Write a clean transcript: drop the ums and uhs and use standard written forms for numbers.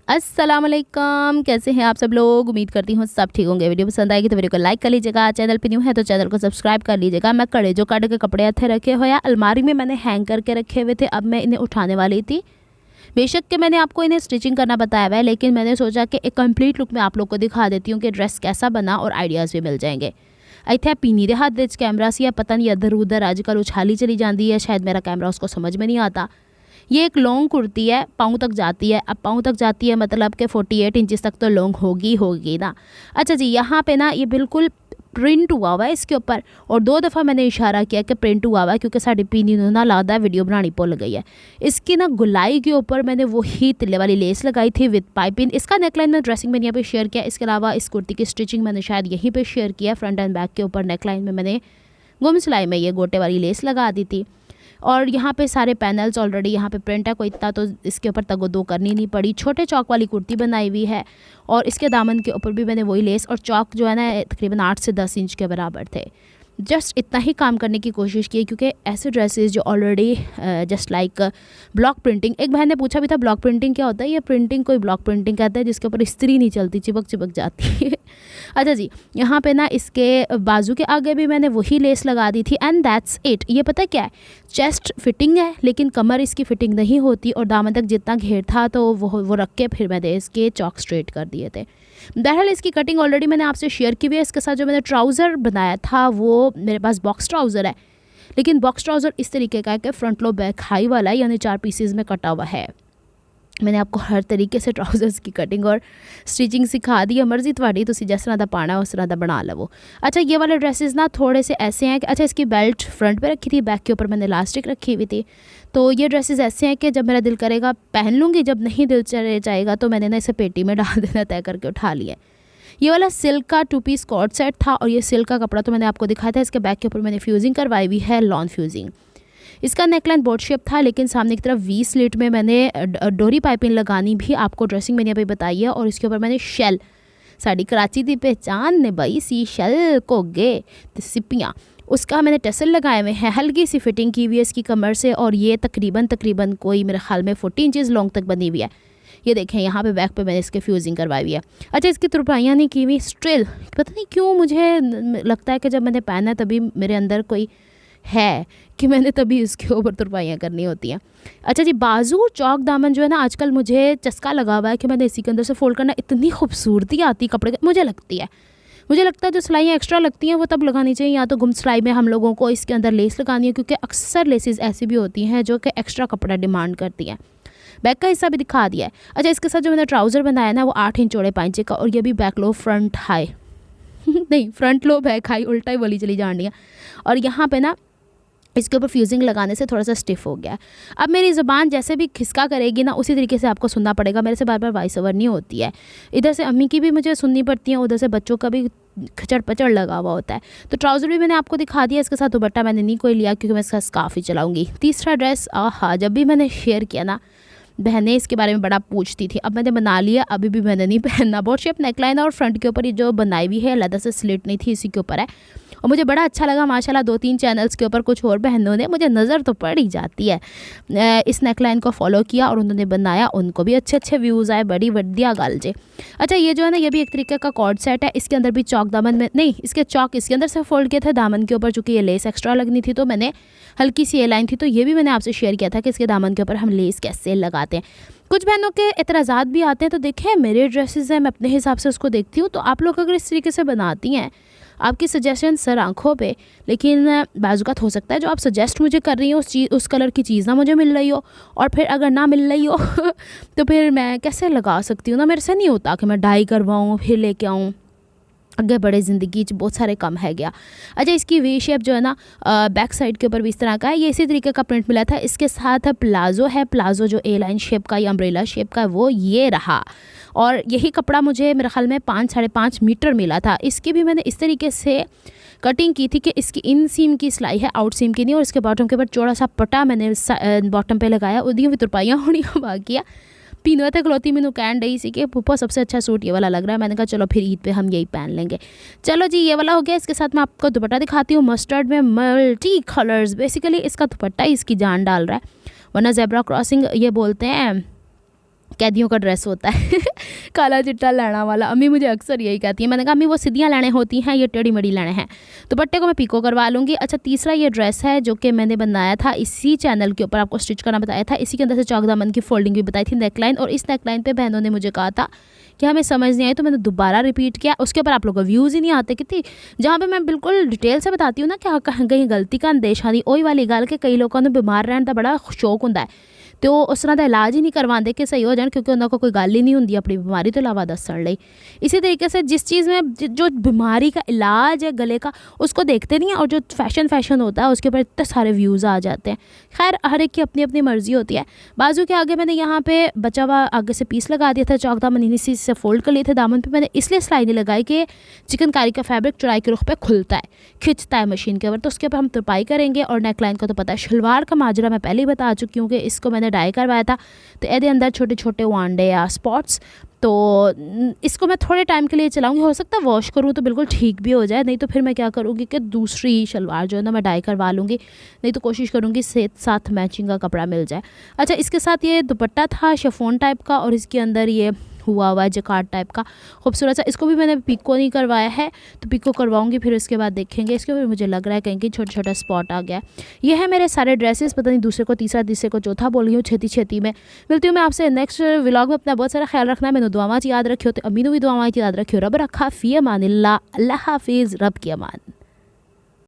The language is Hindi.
अस्सलाम वालेकुम, कैसे हैं आप सब लोग। उम्मीद करती हूँ सब ठीक होंगे। वीडियो पसंद आएगी तो वीडियो को लाइक कर लीजिएगा। चैनल पे न्यू है तो चैनल को सब्सक्राइब कर लीजिएगा। मैं कड़े जो काट के कपड़े अच्छे रखे हुए हैं अलमारी में मैंने हैंग करके रखे हुए थे, अब मैं इन्हें उठाने वाली थी। बेशक कि मैंने आपको इन्हें स्टिचिंग करना बताया हुआ है, लेकिन मैंने सोचा कि एक कंप्लीट लुक में आप लोग को दिखा देती हूँ कि ड्रेस कैसा बना और आइडियाज़ भी मिल जाएंगे। इतने पीनी दे हाथ कैमरा से या पता नहीं इधर उधर आजकल उछाली चली जाती है, शायद मेरा कैमरा उसको समझ में नहीं आता। ये एक लॉन्ग कुर्ती है, पाँव तक जाती है। अब पाँव तक जाती है मतलब कि 48 इंचज़ तक तो लॉन्ग होगी ना। अच्छा जी, यहाँ पे ना ये बिल्कुल प्रिंट हुआ है इसके ऊपर, और 2 दफ़ा मैंने इशारा किया कि प्रिंट हुआ है क्योंकि साड़ी पीनी ना लादा वीडियो बनानी भुल गई है। इसकी ना गुलाई के ऊपर मैंने वही तिल्ले वाली लेस लगाई थी विद पाइपिंग। इसका नेकलाइन मैं ड्रेसिंग में यहाँ पे शेयर किया। इसके अलावा इस कुर्ती की स्टिचिंग मैंने शायद यहीं पे शेयर किया। फ्रंट एंड बैक के ऊपर नेकलाइन में मैंने गुम सिलाई में ये गोटे वाली लेस लगा दी थी, और यहाँ पे सारे पैनल्स ऑलरेडी यहाँ पे प्रिंट है, कोई इतना तो इसके ऊपर तगो-दो करनी नहीं पड़ी। छोटे चौक वाली कुर्ती बनाई हुई है, और इसके दामन के ऊपर भी मैंने वही लेस और चौक जो है ना तकरीबन 8 से 10 इंच के बराबर थे। जस्ट इतना ही काम करने की कोशिश की, क्योंकि ऐसे ड्रेसेस जो already just like block printing, एक बहन ने पूछा भी था ब्लॉक प्रिंटिंग क्या होता है। ये प्रिंटिंग कोई ब्लॉक प्रिंटिंग कहते हैं जिसके ऊपर इस्त्री नहीं चलती, चिपक जाती है। अच्छा जी, यहाँ पे ना इसके बाजू के आगे भी मैंने वही लेस लगा दी थी, एंड दैट्स इट। ये पता क्या है, चेस्ट फिटिंग है लेकिन कमर इसकी फिटिंग नहीं होती, और दामन तक जितना घेर था तो वो रख के फिर मैंने इसके चौक स्ट्रेट कर दिए थे। बहरहाल इसकी कटिंग ऑलरेडी मैंने आपसे शेयर की हुई है। इसके साथ जो मैंने ट्राउज़र बनाया था वो मेरे पास बॉक्स ट्राउज़र है, लेकिन बॉक्स ट्राउज़र इस तरीके का है कि फ्रंट लो बैक हाई वाला है, यानी 4 पीसेज में कटा हुआ है। मैंने आपको हर तरीके से ट्राउज़र्स की कटिंग और स्टिचिंग सिखा दी है। मर्जी थोड़ी, तुसी जिस तरह दा पाना उस तरह दा बना लवो। अच्छा, ये वाले ड्रेसेस ना थोड़े से ऐसे हैं कि अच्छा, इसकी बेल्ट फ्रंट पे रखी थी, बैक के ऊपर मैंने इलास्टिक रखी हुई थी। तो ये ड्रेसेस ऐसे हैं कि जब मेरा दिल करेगा पहन लूँगी, जब नहीं दिल चले जाएगा तो मैंने ना इसे पेटी में डाल देना तय करके उठा लिया। ये वाला सिल्क का 2 पीस कॉर्ड सेट था, और ये सिल्क का कपड़ा तो मैंने आपको दिखाया था। इसके बैक के ऊपर मैंने फ्यूजिंग करवाई हुई है, लॉन फ्यूजिंग। इसका नेकलाइन बोट शेप था, लेकिन सामने की तरफ वी स्लिट में मैंने डोरी पाइपिंग लगानी भी आपको ड्रेसिंग मैंने अभी बताई है। और इसके ऊपर मैंने शेल, साड़ी कराची की पहचान ने भाई, सी शेल कोगे सिपियाँ, उसका मैंने टसल लगाए हुए हैं। हल्की सी फिटिंग की हुई है इसकी कमर से, और ये तकरीबन कोई मेरे ख्याल में 40 इंचज़ लॉन्ग तक बनी हुई है। ये देखें, यहाँ पे बैक पे मैंने इसके फ्यूजिंग करवाई हुई है। अच्छा, इसकी तुरपाइयाँ नहीं की हुई, स्टिल पता नहीं क्यों मुझे लगता है कि जब मैंने पहना तभी मेरे अंदर कोई है कि मैंने तभी इसके ऊपर तुरपाइयाँ करनी होती हैं। अच्छा जी, बाजू चौक दामन जो है ना, आजकल मुझे चस्का लगा हुआ है कि मैंने इसी के अंदर से फोल्ड करना, इतनी खूबसूरती आती कपड़े मुझे लगता है जो सिलाइयाँ एक्स्ट्रा लगती हैं वो तब लगानी चाहिए, या तो गुम सिलाई में हम लोगों को इसके अंदर लेस लगानी है, क्योंकि अक्सर लेसेस ऐसी भी होती हैं जो कि एक्स्ट्रा कपड़ा डिमांड करती हैं। बैक का हिस्सा भी दिखा दिया है। अच्छा, इसके साथ जो मैंने ट्राउज़र बनाया ना वो 8 इंच चौड़े पाइंचे का, और ये भी बैक लो फ्रंट हाई नहीं, फ्रंट लो बैक हाई, उल्टा ही बोली चली जानी है। और यहाँ पे ना इसके ऊपर फ्यूजिंग लगाने से थोड़ा सा स्टिफ हो गया। अब मेरी ज़ुबान जैसे भी खिसका करेगी ना उसी तरीके से आपको सुनना पड़ेगा, मेरे से बार बार वॉइस ओवर नहीं होती है। इधर से अम्मी की भी मुझे सुननी पड़ती है, उधर से बच्चों का भी खचड़ पचड़ लगा हुआ होता है। तो ट्राउज़र भी मैंने आपको दिखा दिया। इसके साथ दुपट्टा मैंने नहीं कोई लिया, क्योंकि मैं इसका स्कार्फ ही चलाऊँगी। तीसरा ड्रेस, आहा, जब भी मैंने शेयर किया ना बहनें इसके बारे में बड़ा पूछती थी, अब मैंने बना लिया, अभी भी मैंने नहीं पहनना। बहुत शेप नेकलाइन और फ्रंट के ऊपर ये जो बनाई हुई है अलग से स्लिट नहीं थी, इसी के ऊपर है, और मुझे बड़ा अच्छा लगा माशाल्लाह। 2-3 चैनल्स के ऊपर कुछ और बहनों ने, मुझे नज़र तो पड़ ही जाती है, इस नेकलाइन को फॉलो किया और उन्होंने बनाया, उनको भी अच्छे व्यूज़ आए, बड़ी बढ़िया गल जे। अच्छा, ये जो है ना ये भी एक तरीके का कॉर्ड सेट है। इसके अंदर भी चौक दामन में नहीं, इसके चौक इसके अंदर से फोल्ड किए थे दामन के ऊपर, चूँकि ये लेस एक्स्ट्रा लगनी थी तो मैंने हल्की सी लाइन थी, तो ये भी मैंने आपसे शेयर किया था कि इसके दामन के ऊपर हम लेस कैसे लगाते हैं। कुछ बहनों के एतराज़ात भी आते हैं, तो देखें मेरे ड्रेसेस हैं, मैं अपने हिसाब से उसको देखती हूँ। तो आप लोग अगर इस तरीके से बनाती हैं, आपकी सजेशन सर आँखों पे, लेकिन बाज़ुकात हो सकता है जो आप सजेस्ट मुझे कर रही हो उस कलर की चीज़ ना मुझे मिल रही हो, और फिर अगर ना मिल रही हो तो फिर मैं कैसे लगा सकती हूँ ना। मेरे से नहीं होता कि मैं डाई करवाऊँ फिर लेके आऊँ, अगे बड़े ज़िंदगी बहुत सारे कम है गया। अच्छा, इसकी वी शेप जो है ना बैक साइड के ऊपर भी इस तरह का है, ये इसी तरीके का प्रिंट मिला था। इसके साथ प्लाज़ो है, प्लाज़ो जो ए लाइन शेप का या अम्ब्रेला शेप का वो ये रहा, और यही कपड़ा मुझे मेरे ख्याल में 5-5.5 मीटर मिला था। इसकी भी मैंने इस तरीके से कटिंग की थी कि इसकी इन सीम की सिलाई है, आउट सीम की नहीं, और इसके बॉटम के ऊपर चौड़ा सा पट्टा मैंने बॉटम पे लगाया, उदियों भी तुरपाइयाँ होनी बाकी है। पीनू थे खलोती मैनू कहन रही सी कि पुप्पा सबसे अच्छा सूट ये वाला लग रहा है। मैंने कहा चलो फिर ईद पे हम यही पहन लेंगे। चलो जी, ये वाला हो गया। इसके साथ मैं आपको दुपट्टा दिखाती हूँ, मस्टर्ड में मल्टी कलर्स। बेसिकली इसका दुपट्टा इसकी जान डाल रहा है, वरना ज़ेब्रा क्रॉसिंग ये बोलते हैं कैदियों का ड्रेस होता है काला चिट्टा लैना वाला। अम्मी मुझे अक्सर यही कहती है। मैंने कहा अम्मी वो सीधियाँ लैने होती हैं, ये टेढ़ी मेढ़ी लैने हैं। दुपट्टे को मैं पीको करवा लूँगी। अच्छा, तीसरा ये ड्रेस है जो कि मैंने बनाया था इसी चैनल के ऊपर, आपको स्टिच करना बताया था। इसी के अंदर से चौक दामन की फोल्डिंग भी बताई थी, नेकलाइन। और इस नेकलाइन पे बहनों ने मुझे कहा था कि हमें समझ नहीं आई, तो मैंने दोबारा रिपीट किया। उसके ऊपर आप लोगों को व्यूज़ ही नहीं आते कितनी, जहाँ पे मैं बिल्कुल डिटेल से बताती हूँ ना कि कहीं गलती का अंदेशा नहीं। वही वाली गल कि कई लोगों ने बीमार रहने का बड़ा शौक होंदा है, तो उस तरह का इलाज ही नहीं करवाते कि सही हो जाए, क्योंकि उन्होंने कोई गल ही नहीं होंगी अपनी बीमारी तो इलावा दसन लई। इसी तरीके से जिस चीज़ में जो बीमारी का इलाज है गले का, उसको देखते नहीं है, और जो फैशन होता है उसके ऊपर इतने सारे व्यूज़ आ जाते हैं। खैर, हर एक की अपनी अपनी मर्ज़ी होती है। बाजू के आगे मैंने यहाँ पे बचा हुआ आगे से पीस लगा दिया था, चौक दामन इसी से फोल्ड कर लिए थे। दामन पे मैंने इसलिए सिलाई नहीं लगाई कि चिकनकारी का फैब्रिक चौड़ाई के रुख पे खुलता है, खिंचता है मशीन के ऊपर, तो उसके ऊपर हम तुरपाई करेंगे। और नेकलाइन का तो पता है, शलवार का माजरा मैं पहले ही बता चुकी हूँ कि इसको मैंने डाई करवाया था, तो ये अंदर छोटे छोटे वांडे या स्पॉट्स। तो इसको मैं थोड़े टाइम के लिए चलाऊंगी, हो सकता है वॉश करूँ तो बिल्कुल ठीक भी हो जाए, नहीं तो फिर मैं क्या करूँगी कि दूसरी शलवार जो है ना मैं डाई करवा लूँगी, नहीं तो कोशिश करूँगी साथ मैचिंग का कपड़ा मिल जाए। अच्छा, इसके साथ ये दुपट्टा था शिफॉन टाइप का, और इसके अंदर ये हुआ है जकार्ड टाइप का खूबसूरत सा। इसको भी मैंने पिको नहीं करवाया है, तो पिको करवाऊंगी, फिर उसके बाद देखेंगे। इसके ऊपर मुझे लग रहा है कहीं छोटा छोटा स्पॉट आ गया। ये है मेरे सारे ड्रेसेस, पता नहीं दूसरे को तीसरा, तीसरे को चौथा बोल रही हूँ छेती में। मिलती हूँ मैं आपसे नेक्स्ट व्लॉग में। अपना बहुत सारा ख्याल रखना। मैंने दुआवां याद रखियो, तो अम्मी ने भी दुआवां याद रखियो। रब रखा फ़ी अमानिल्लाह, अल्लाह हाफिज़, रब की अमान।